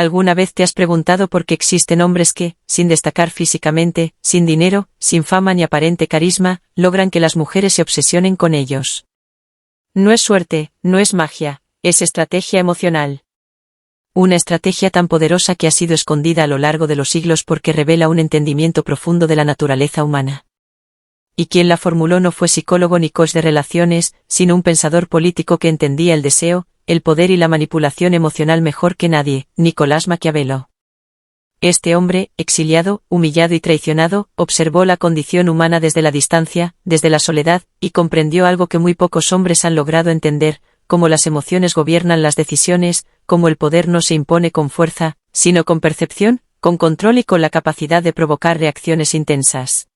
¿Alguna vez te has preguntado por qué existen hombres que, sin destacar físicamente, sin dinero, sin fama ni aparente carisma, logran que las mujeres se obsesionen con ellos? No es suerte, no es magia, es estrategia emocional. Una estrategia tan poderosa que ha sido escondida a lo largo de los siglos porque revela un entendimiento profundo de la naturaleza humana. Y quien la formuló no fue psicólogo ni coach de relaciones, sino un pensador político que entendía el deseo, el poder y la manipulación emocional mejor que nadie, Nicolás Maquiavelo. Este hombre, exiliado, humillado y traicionado, observó la condición humana desde la distancia, desde la soledad, y comprendió algo que muy pocos hombres han logrado entender, cómo las emociones gobiernan las decisiones, cómo el poder no se impone con fuerza, sino con percepción, con control y con la capacidad de provocar reacciones intensas.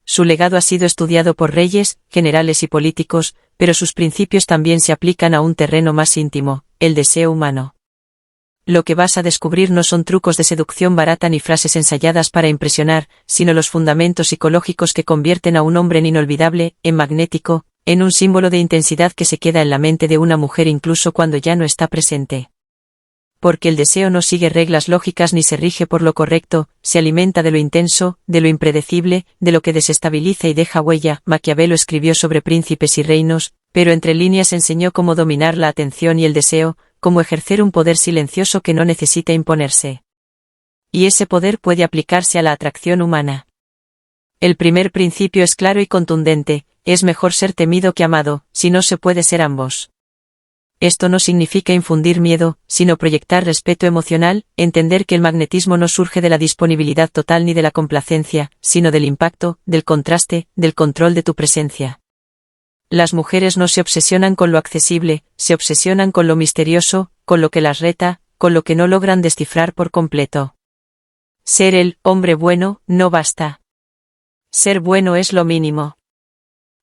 Su legado ha sido estudiado por reyes, generales y políticos, pero sus principios también se aplican a un terreno más íntimo, el deseo humano. Lo que vas a descubrir no son trucos de seducción barata ni frases ensayadas para impresionar, sino los fundamentos psicológicos que convierten a un hombre en inolvidable, en magnético, en un símbolo de intensidad que se queda en la mente de una mujer incluso cuando ya no está presente. Porque el deseo no sigue reglas lógicas ni se rige por lo correcto, se alimenta de lo intenso, de lo impredecible, de lo que desestabiliza y deja huella. Maquiavelo escribió sobre príncipes y reinos, pero entre líneas enseñó cómo dominar la atención y el deseo, cómo ejercer un poder silencioso que no necesita imponerse. Y ese poder puede aplicarse a la atracción humana. El primer principio es claro y contundente: es mejor ser temido que amado, si no se puede ser ambos. Esto no significa infundir miedo, sino proyectar respeto emocional, entender que el magnetismo no surge de la disponibilidad total ni de la complacencia, sino del impacto, del contraste, del control de tu presencia. Las mujeres no se obsesionan con lo accesible, se obsesionan con lo misterioso, con lo que las reta, con lo que no logran descifrar por completo. Ser el hombre bueno no basta. Ser bueno es lo mínimo.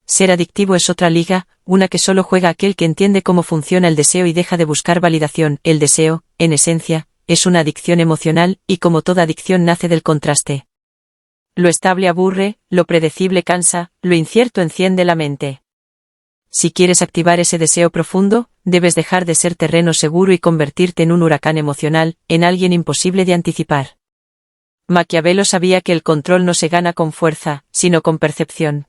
Ser adictivo es otra liga, una que solo juega aquel que entiende cómo funciona el deseo y deja de buscar validación. El deseo, en esencia, es una adicción emocional, y como toda adicción nace del contraste. Lo estable aburre, lo predecible cansa, lo incierto enciende la mente. Si quieres activar ese deseo profundo, debes dejar de ser terreno seguro y convertirte en un huracán emocional, en alguien imposible de anticipar. Maquiavelo sabía que el control no se gana con fuerza, sino con percepción.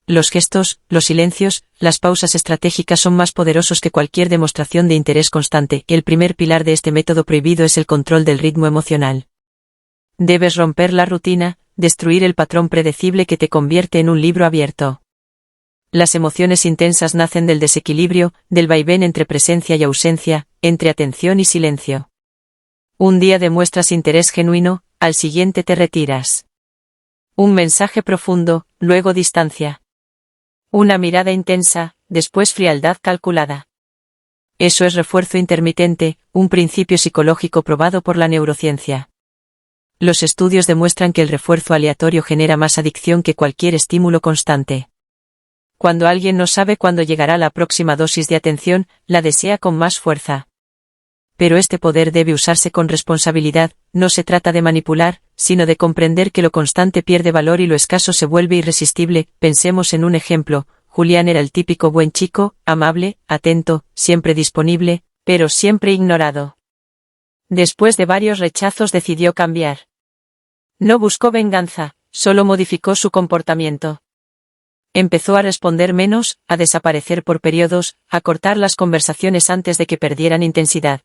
Los gestos, los silencios, las pausas estratégicas son más poderosos que cualquier demostración de interés constante. El primer pilar de este método prohibido es el control del ritmo emocional. Debes romper la rutina, destruir el patrón predecible que te convierte en un libro abierto. Las emociones intensas nacen del desequilibrio, del vaivén entre presencia y ausencia, entre atención y silencio. Un día demuestras interés genuino, al siguiente te retiras. Un mensaje profundo, luego distancia. Una mirada intensa, después frialdad calculada. Eso es refuerzo intermitente, un principio psicológico probado por la neurociencia. Los estudios demuestran que el refuerzo aleatorio genera más adicción que cualquier estímulo constante. Cuando alguien no sabe cuándo llegará la próxima dosis de atención, la desea con más fuerza. Pero este poder debe usarse con responsabilidad, no se trata de manipular, sino de comprender que lo constante pierde valor y lo escaso se vuelve irresistible. Pensemos en un ejemplo: Julián era el típico buen chico, amable, atento, siempre disponible, pero siempre ignorado. Después de varios rechazos decidió cambiar. No buscó venganza, solo modificó su comportamiento. Empezó a responder menos, a desaparecer por periodos, a cortar las conversaciones antes de que perdieran intensidad.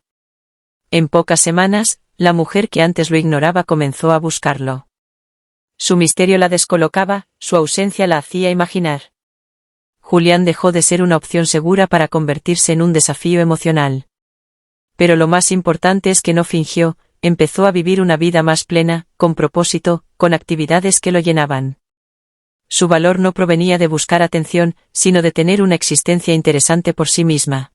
En pocas semanas, la mujer que antes lo ignoraba comenzó a buscarlo. Su misterio la descolocaba, su ausencia la hacía imaginar. Julián dejó de ser una opción segura para convertirse en un desafío emocional. Pero lo más importante es que no fingió, empezó a vivir una vida más plena, con propósito, con actividades que lo llenaban. Su valor no provenía de buscar atención, sino de tener una existencia interesante por sí misma.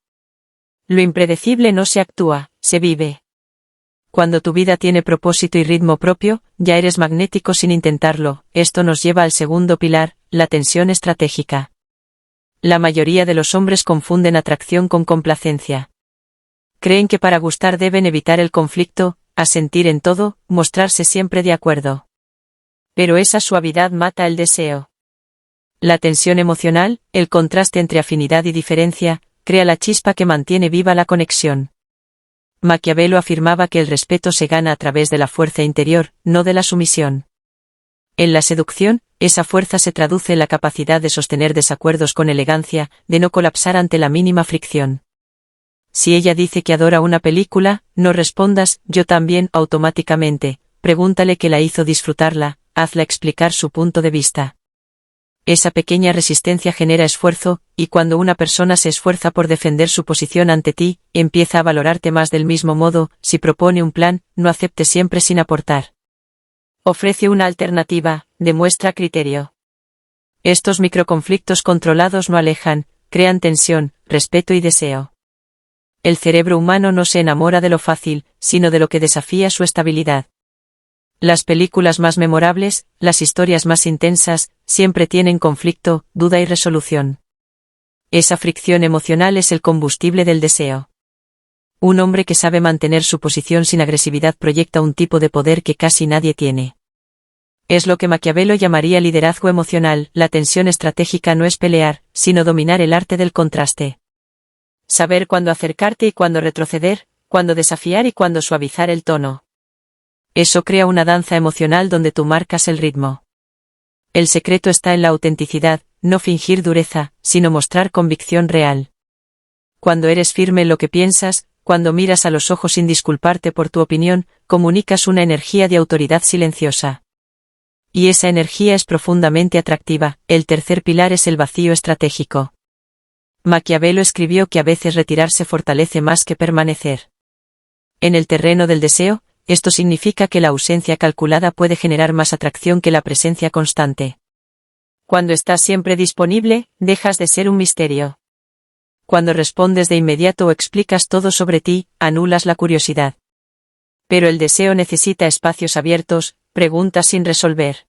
Lo impredecible no se actúa, se vive. Cuando tu vida tiene propósito y ritmo propio, ya eres magnético sin intentarlo. Esto nos lleva al segundo pilar, la tensión estratégica. La mayoría de los hombres confunden atracción con complacencia. Creen que para gustar deben evitar el conflicto, asentir en todo, mostrarse siempre de acuerdo. Pero esa suavidad mata el deseo. La tensión emocional, el contraste entre afinidad y diferencia, crea la chispa que mantiene viva la conexión. Maquiavelo afirmaba que el respeto se gana a través de la fuerza interior, no de la sumisión. En la seducción, esa fuerza se traduce en la capacidad de sostener desacuerdos con elegancia, de no colapsar ante la mínima fricción. Si ella dice que adora una película, no respondas, yo también, automáticamente, pregúntale qué la hizo disfrutarla, hazla explicar su punto de vista. Esa pequeña resistencia genera esfuerzo, y cuando una persona se esfuerza por defender su posición ante ti, empieza a valorarte más del mismo modo. Si propone un plan, no acepte siempre sin aportar. Ofrece una alternativa, demuestra criterio. Estos microconflictos controlados no alejan, crean tensión, respeto y deseo. El cerebro humano no se enamora de lo fácil, sino de lo que desafía su estabilidad. Las películas más memorables, las historias más intensas, siempre tienen conflicto, duda y resolución. Esa fricción emocional es el combustible del deseo. Un hombre que sabe mantener su posición sin agresividad proyecta un tipo de poder que casi nadie tiene. Es lo que Maquiavelo llamaría liderazgo emocional. La tensión estratégica no es pelear, sino dominar el arte del contraste. Saber cuándo acercarte y cuándo retroceder, cuándo desafiar y cuándo suavizar el tono. Eso crea una danza emocional donde tú marcas el ritmo. El secreto está en la autenticidad, no fingir dureza, sino mostrar convicción real. Cuando eres firme en lo que piensas, cuando miras a los ojos sin disculparte por tu opinión, comunicas una energía de autoridad silenciosa. Y esa energía es profundamente atractiva. El tercer pilar es el vacío estratégico. Maquiavelo escribió que a veces retirarse fortalece más que permanecer. En el terreno del deseo, esto significa que la ausencia calculada puede generar más atracción que la presencia constante. Cuando estás siempre disponible, dejas de ser un misterio. Cuando respondes de inmediato o explicas todo sobre ti, anulas la curiosidad. Pero el deseo necesita espacios abiertos, preguntas sin resolver.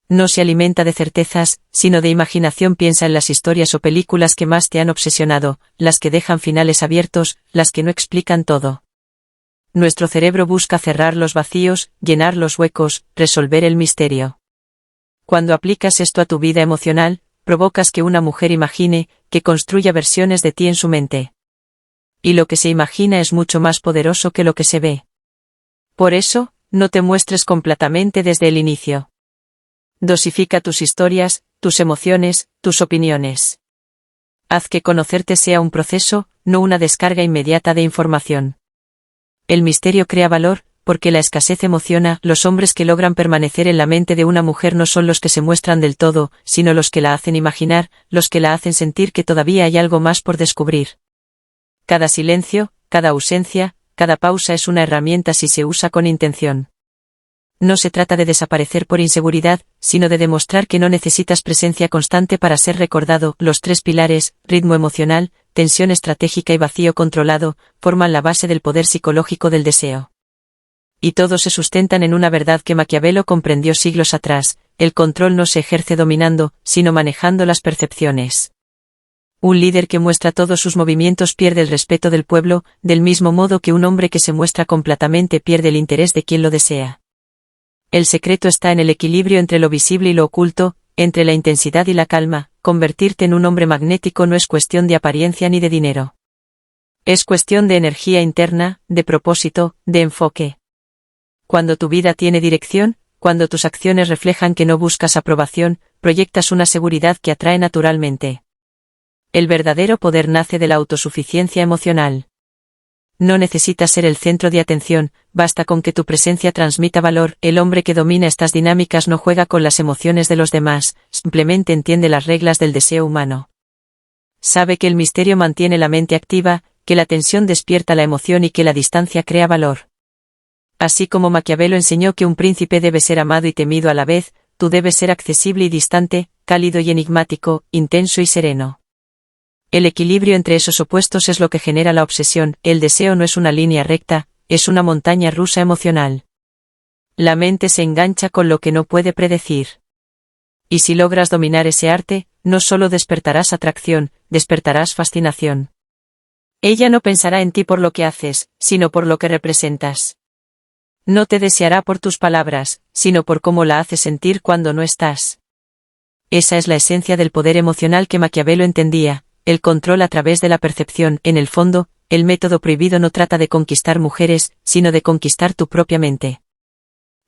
No se alimenta de certezas, sino de imaginación. Piensa en las historias o películas que más te han obsesionado, las que dejan finales abiertos, las que no explican todo. Nuestro cerebro busca cerrar los vacíos, llenar los huecos, resolver el misterio. Cuando aplicas esto a tu vida emocional, provocas que una mujer imagine, que construya versiones de ti en su mente. Y lo que se imagina es mucho más poderoso que lo que se ve. Por eso, no te muestres completamente desde el inicio. Dosifica tus historias, tus emociones, tus opiniones. Haz que conocerte sea un proceso, no una descarga inmediata de información. El misterio crea valor, porque la escasez emociona. Los hombres que logran permanecer en la mente de una mujer no son los que se muestran del todo, sino los que la hacen imaginar, los que la hacen sentir que todavía hay algo más por descubrir. Cada silencio, cada ausencia, cada pausa es una herramienta si se usa con intención. No se trata de desaparecer por inseguridad, sino de demostrar que no necesitas presencia constante para ser recordado. Los tres pilares, ritmo emocional, tensión estratégica y vacío controlado, forman la base del poder psicológico del deseo. Y todos se sustentan en una verdad que Maquiavelo comprendió siglos atrás: el control no se ejerce dominando, sino manejando las percepciones. Un líder que muestra todos sus movimientos pierde el respeto del pueblo, del mismo modo que un hombre que se muestra completamente pierde el interés de quien lo desea. El secreto está en el equilibrio entre lo visible y lo oculto, entre la intensidad y la calma. Convertirte en un hombre magnético no es cuestión de apariencia ni de dinero. Es cuestión de energía interna, de propósito, de enfoque. Cuando tu vida tiene dirección, cuando tus acciones reflejan que no buscas aprobación, proyectas una seguridad que atrae naturalmente. El verdadero poder nace de la autosuficiencia emocional. No necesitas ser el centro de atención, basta con que tu presencia transmita valor. El hombre que domina estas dinámicas no juega con las emociones de los demás, simplemente entiende las reglas del deseo humano. Sabe que el misterio mantiene la mente activa, que la tensión despierta la emoción y que la distancia crea valor. Así como Maquiavelo enseñó que un príncipe debe ser amado y temido a la vez, tú debes ser accesible y distante, cálido y enigmático, intenso y sereno. El equilibrio entre esos opuestos es lo que genera la obsesión. El deseo no es una línea recta, es una montaña rusa emocional. La mente se engancha con lo que no puede predecir. Y si logras dominar ese arte, no solo despertarás atracción, despertarás fascinación. Ella no pensará en ti por lo que haces, sino por lo que representas. No te deseará por tus palabras, sino por cómo la haces sentir cuando no estás. Esa es la esencia del poder emocional que Maquiavelo entendía. El control a través de la percepción. En el fondo, el método prohibido no trata de conquistar mujeres, sino de conquistar tu propia mente.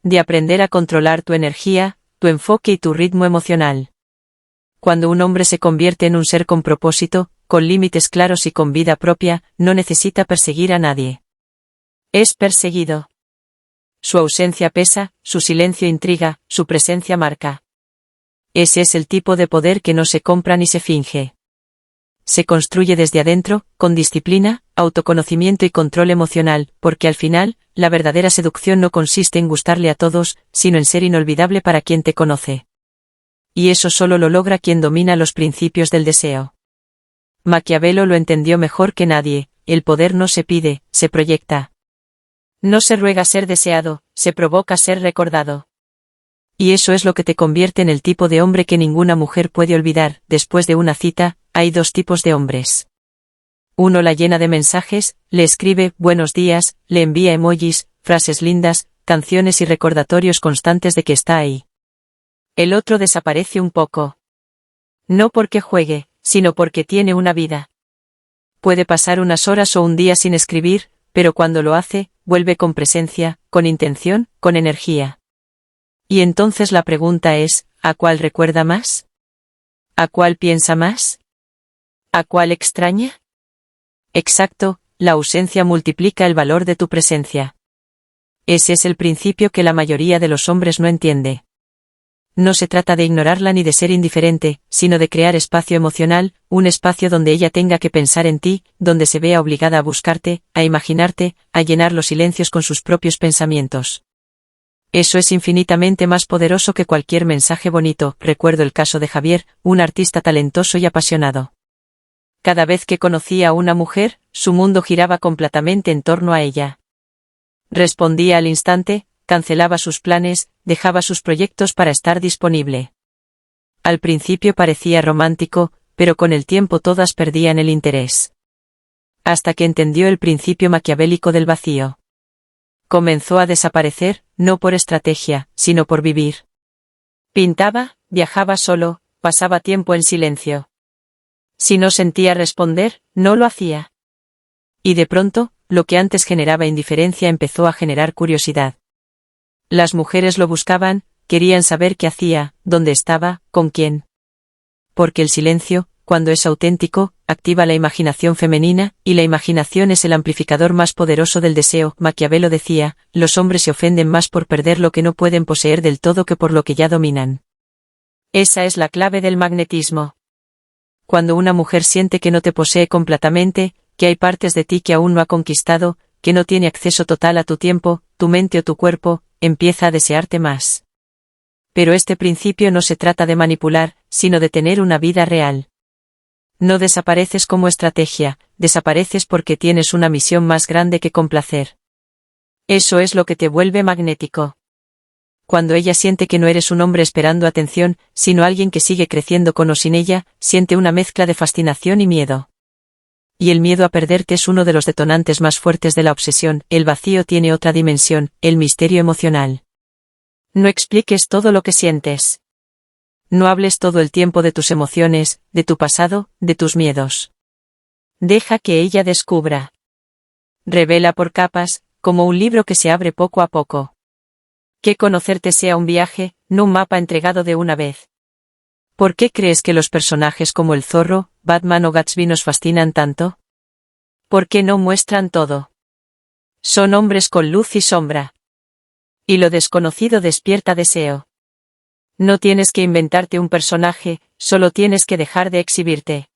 De aprender a controlar tu energía, tu enfoque y tu ritmo emocional. Cuando un hombre se convierte en un ser con propósito, con límites claros y con vida propia, no necesita perseguir a nadie. Es perseguido. Su ausencia pesa, su silencio intriga, su presencia marca. Ese es el tipo de poder que no se compra ni se finge. Se construye desde adentro, con disciplina, autoconocimiento y control emocional, porque al final, la verdadera seducción no consiste en gustarle a todos, sino en ser inolvidable para quien te conoce. Y eso solo lo logra quien domina los principios del deseo. Maquiavelo lo entendió mejor que nadie: el poder no se pide, se proyecta. No se ruega ser deseado, se provoca ser recordado. Y eso es lo que te convierte en el tipo de hombre que ninguna mujer puede olvidar. Después de una cita, hay dos tipos de hombres. Uno la llena de mensajes, le escribe buenos días, le envía emojis, frases lindas, canciones y recordatorios constantes de que está ahí. El otro desaparece un poco. No porque juegue, sino porque tiene una vida. Puede pasar unas horas o un día sin escribir, pero cuando lo hace, vuelve con presencia, con intención, con energía. Y entonces la pregunta es, ¿a cuál recuerda más? ¿A cuál piensa más? ¿A cuál extraña? Exacto, la ausencia multiplica el valor de tu presencia. Ese es el principio que la mayoría de los hombres no entiende. No se trata de ignorarla ni de ser indiferente, sino de crear espacio emocional, un espacio donde ella tenga que pensar en ti, donde se vea obligada a buscarte, a imaginarte, a llenar los silencios con sus propios pensamientos. Eso es infinitamente más poderoso que cualquier mensaje bonito. Recuerdo el caso de Javier, un artista talentoso y apasionado. Cada vez que conocía a una mujer, su mundo giraba completamente en torno a ella. Respondía al instante, cancelaba sus planes, dejaba sus proyectos para estar disponible. Al principio parecía romántico, pero con el tiempo todas perdían el interés. Hasta que entendió el principio maquiavélico del vacío. Comenzó a desaparecer, no por estrategia, sino por vivir. Pintaba, viajaba solo, pasaba tiempo en silencio. Si no sentía responder, no lo hacía. Y de pronto, lo que antes generaba indiferencia empezó a generar curiosidad. Las mujeres lo buscaban, querían saber qué hacía, dónde estaba, con quién. Porque el silencio, cuando es auténtico, activa la imaginación femenina, y la imaginación es el amplificador más poderoso del deseo. Maquiavelo decía, los hombres se ofenden más por perder lo que no pueden poseer del todo que por lo que ya dominan. Esa es la clave del magnetismo. Cuando una mujer siente que no te posee completamente, que hay partes de ti que aún no ha conquistado, que no tiene acceso total a tu tiempo, tu mente o tu cuerpo, empieza a desearte más. Pero este principio no se trata de manipular, sino de tener una vida real. No desapareces como estrategia, desapareces porque tienes una misión más grande que complacer. Eso es lo que te vuelve magnético. Cuando ella siente que no eres un hombre esperando atención, sino alguien que sigue creciendo con o sin ella, siente una mezcla de fascinación y miedo. Y el miedo a perderte es uno de los detonantes más fuertes de la obsesión. El vacío tiene otra dimensión, el misterio emocional. No expliques todo lo que sientes. No hables todo el tiempo de tus emociones, de tu pasado, de tus miedos. Deja que ella descubra. Revela por capas, como un libro que se abre poco a poco. Que conocerte sea un viaje, no un mapa entregado de una vez. ¿Por qué crees que los personajes como el Zorro, Batman o Gatsby nos fascinan tanto? ¿Por qué no muestran todo? Son hombres con luz y sombra. Y lo desconocido despierta deseo. No tienes que inventarte un personaje, solo tienes que dejar de exhibirte.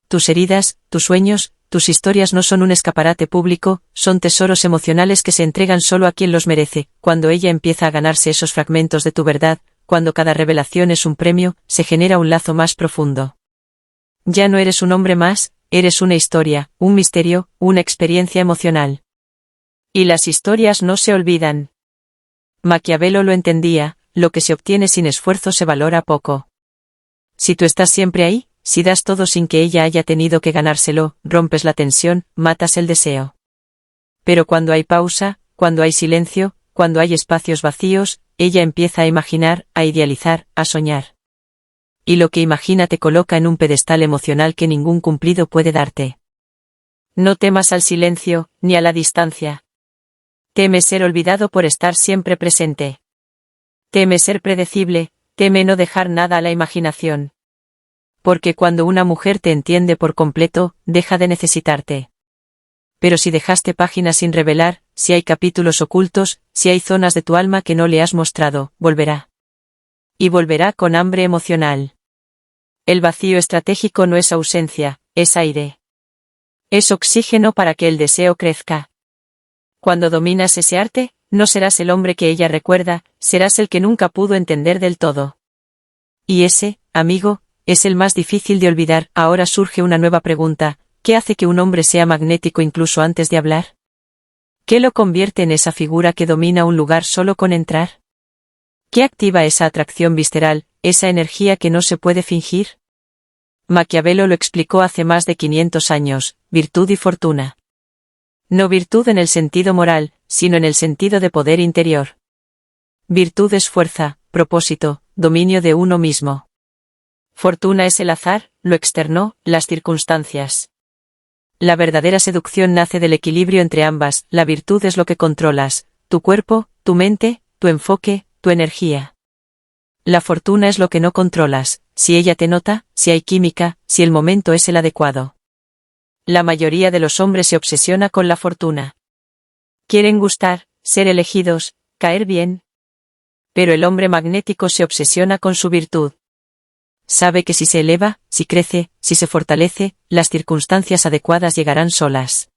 Tus heridas, tus sueños, tus historias no son un escaparate público, son tesoros emocionales que se entregan solo a quien los merece. Cuando ella empieza a ganarse esos fragmentos de tu verdad, cuando cada revelación es un premio, se genera un lazo más profundo. Ya no eres un hombre más, eres una historia, un misterio, una experiencia emocional. Y las historias no se olvidan. Maquiavelo lo entendía, lo que se obtiene sin esfuerzo se valora poco. Si tú estás siempre ahí, si das todo sin que ella haya tenido que ganárselo, rompes la tensión, matas el deseo. Pero cuando hay pausa, cuando hay silencio, cuando hay espacios vacíos, ella empieza a imaginar, a idealizar, a soñar. Y lo que imagina te coloca en un pedestal emocional que ningún cumplido puede darte. No temas al silencio, ni a la distancia. Teme ser olvidado por estar siempre presente. Teme ser predecible, teme no dejar nada a la imaginación. Porque cuando una mujer te entiende por completo, deja de necesitarte. Pero si dejaste páginas sin revelar, si hay capítulos ocultos, si hay zonas de tu alma que no le has mostrado, volverá. Y volverá con hambre emocional. El vacío estratégico no es ausencia, es aire. Es oxígeno para que el deseo crezca. Cuando dominas ese arte, no serás el hombre que ella recuerda, serás el que nunca pudo entender del todo. Y ese, amigo, es el más difícil de olvidar. Ahora surge una nueva pregunta: ¿qué hace que un hombre sea magnético incluso antes de hablar? ¿Qué lo convierte en esa figura que domina un lugar solo con entrar? ¿Qué activa esa atracción visceral, esa energía que no se puede fingir? Maquiavelo lo explicó hace más de 500 años: virtud y fortuna. No virtud en el sentido moral, sino en el sentido de poder interior. Virtud es fuerza, propósito, dominio de uno mismo. Fortuna es el azar, lo externo, las circunstancias. La verdadera seducción nace del equilibrio entre ambas. La virtud es lo que controlas, tu cuerpo, tu mente, tu enfoque, tu energía. La fortuna es lo que no controlas, si ella te nota, si hay química, si el momento es el adecuado. La mayoría de los hombres se obsesiona con la fortuna. Quieren gustar, ser elegidos, caer bien. Pero el hombre magnético se obsesiona con su virtud. Sabe que si se eleva, si crece, si se fortalece, las circunstancias adecuadas llegarán solas.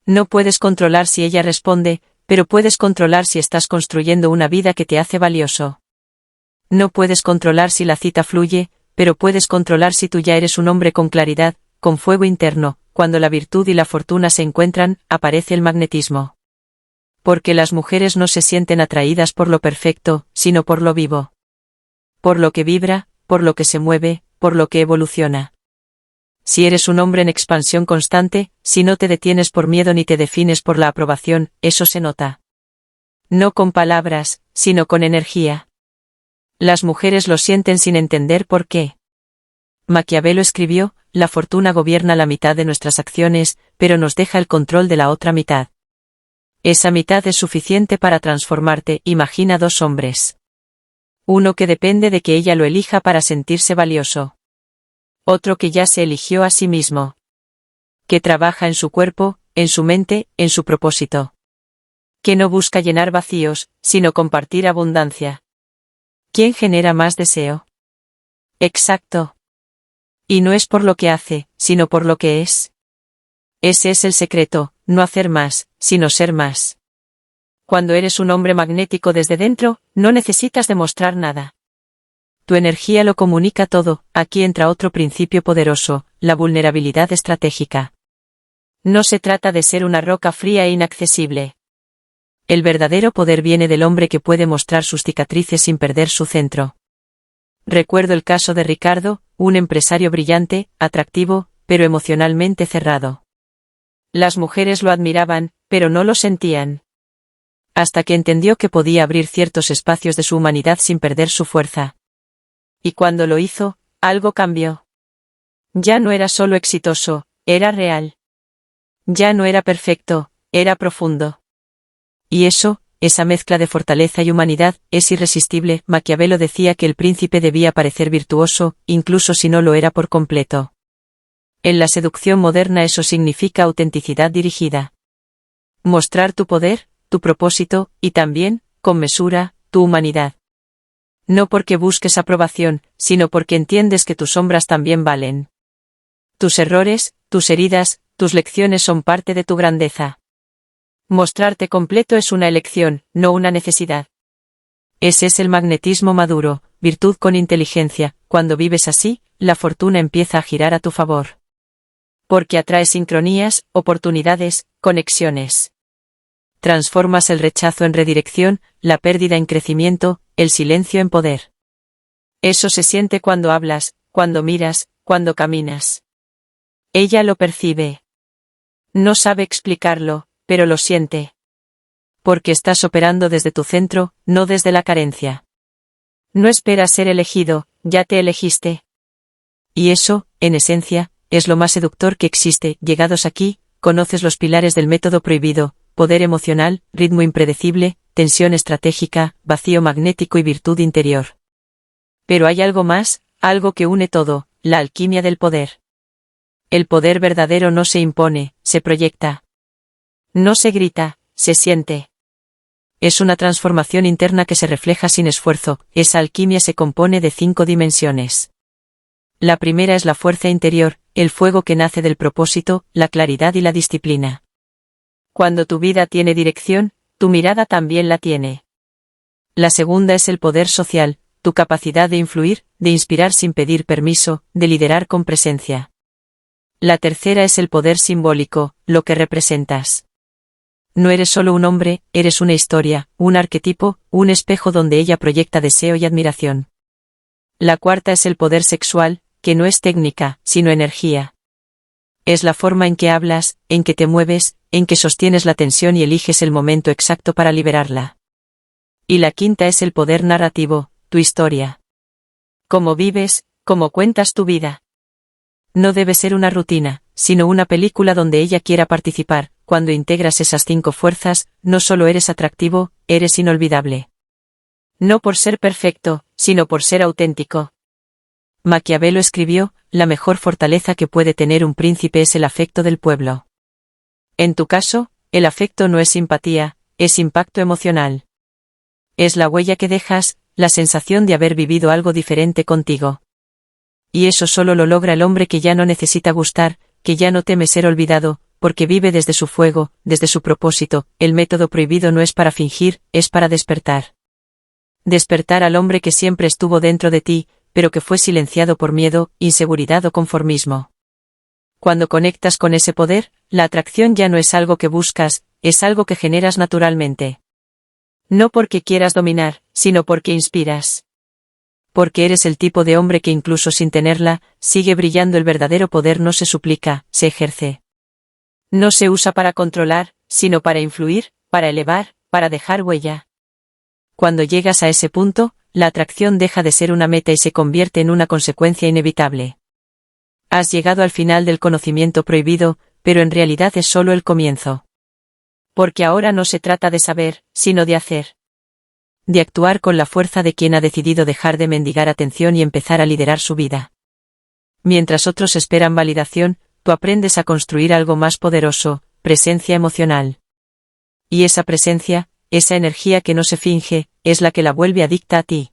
No puedes controlar si ella responde, pero puedes controlar si estás construyendo una vida que te hace valioso. No puedes controlar si la cita fluye, pero puedes controlar si tú ya eres un hombre con claridad, con fuego interno. Cuando la virtud y la fortuna se encuentran, aparece el magnetismo. Porque las mujeres no se sienten atraídas por lo perfecto, sino por lo vivo. Por lo que vibra, por lo que se mueve, por lo que evoluciona. Si eres un hombre en expansión constante, si no te detienes por miedo ni te defines por la aprobación, eso se nota. No con palabras, sino con energía. Las mujeres lo sienten sin entender por qué. Maquiavelo escribió: la fortuna gobierna la mitad de nuestras acciones, pero nos deja el control de la otra mitad. Esa mitad es suficiente para transformarte. Imagina dos hombres. Uno que depende de que ella lo elija para sentirse valioso. Otro que ya se eligió a sí mismo. Que trabaja en su cuerpo, en su mente, en su propósito. Que no busca llenar vacíos, sino compartir abundancia. ¿Quién genera más deseo? Exacto. Y no es por lo que hace, sino por lo que es. Ese es el secreto, no hacer más, sino ser más. Cuando eres un hombre magnético desde dentro, no necesitas demostrar nada. Tu energía lo comunica todo. Aquí entra otro principio poderoso: la vulnerabilidad estratégica. No se trata de ser una roca fría e inaccesible. El verdadero poder viene del hombre que puede mostrar sus cicatrices sin perder su centro. Recuerdo el caso de Ricardo, un empresario brillante, atractivo, pero emocionalmente cerrado. Las mujeres lo admiraban, pero no lo sentían. Hasta que entendió que podía abrir ciertos espacios de su humanidad sin perder su fuerza. Y cuando lo hizo, algo cambió. Ya no era solo exitoso, era real. Ya no era perfecto, era profundo. Y eso, esa mezcla de fortaleza y humanidad, es irresistible. Maquiavelo decía que el príncipe debía parecer virtuoso, incluso si no lo era por completo. En la seducción moderna eso significa autenticidad dirigida. Mostrar tu poder, tu propósito, y también, con mesura, tu humanidad. No porque busques aprobación, sino porque entiendes que tus sombras también valen. Tus errores, tus heridas, tus lecciones son parte de tu grandeza. Mostrarte completo es una elección, no una necesidad. Ese es el magnetismo maduro, virtud con inteligencia. Cuando vives así, la fortuna empieza a girar a tu favor. Porque atrae sincronías, oportunidades, conexiones. Transformas el rechazo en redirección, la pérdida en crecimiento, el silencio en poder. Eso se siente cuando hablas, cuando miras, cuando caminas. Ella lo percibe. No sabe explicarlo, pero lo siente. Porque estás operando desde tu centro, no desde la carencia. No esperas ser elegido, ya te elegiste. Y eso, en esencia, es lo más seductor que existe. Llegados aquí, conoces los pilares del método prohibido: poder emocional, ritmo impredecible, tensión estratégica, vacío magnético y virtud interior. Pero hay algo más, algo que une todo: la alquimia del poder. El poder verdadero no se impone, se proyecta. No se grita, se siente. Es una transformación interna que se refleja sin esfuerzo. Esa alquimia se compone de 5 dimensiones. La primera es la fuerza interior, el fuego que nace del propósito, la claridad y la disciplina. Cuando tu vida tiene dirección, tu mirada también la tiene. La segunda es el poder social, tu capacidad de influir, de inspirar sin pedir permiso, de liderar con presencia. La tercera es el poder simbólico, lo que representas. No eres solo un hombre, eres una historia, un arquetipo, un espejo donde ella proyecta deseo y admiración. La cuarta es el poder sexual, que no es técnica, sino energía. Es la forma en que hablas, en que te mueves, en que sostienes la tensión y eliges el momento exacto para liberarla. Y la quinta es el poder narrativo, tu historia. Cómo vives, cómo cuentas tu vida. No debe ser una rutina, sino una película donde ella quiera participar. Cuando integras esas 5 fuerzas, no solo eres atractivo, eres inolvidable. No por ser perfecto, sino por ser auténtico. Maquiavelo escribió: la mejor fortaleza que puede tener un príncipe es el afecto del pueblo. En tu caso, el afecto no es simpatía, es impacto emocional. Es la huella que dejas, la sensación de haber vivido algo diferente contigo. Y eso solo lo logra el hombre que ya no necesita gustar, que ya no teme ser olvidado, porque vive desde su fuego, desde su propósito. El método prohibido no es para fingir, es para despertar. Despertar al hombre que siempre estuvo dentro de ti, pero que fue silenciado por miedo, inseguridad o conformismo. Cuando conectas con ese poder, la atracción ya no es algo que buscas, es algo que generas naturalmente. No porque quieras dominar, sino porque inspiras. Porque eres el tipo de hombre que incluso sin tenerla, sigue brillando. El verdadero poder no se suplica, se ejerce. No se usa para controlar, sino para influir, para elevar, para dejar huella. Cuando llegas a ese punto, la atracción deja de ser una meta y se convierte en una consecuencia inevitable. Has llegado al final del conocimiento prohibido, pero en realidad es solo el comienzo. Porque ahora no se trata de saber, sino de hacer. De actuar con la fuerza de quien ha decidido dejar de mendigar atención y empezar a liderar su vida. Mientras otros esperan validación, tú aprendes a construir algo más poderoso: presencia emocional. Y esa presencia, esa energía que no se finge, es la que la vuelve adicta a ti.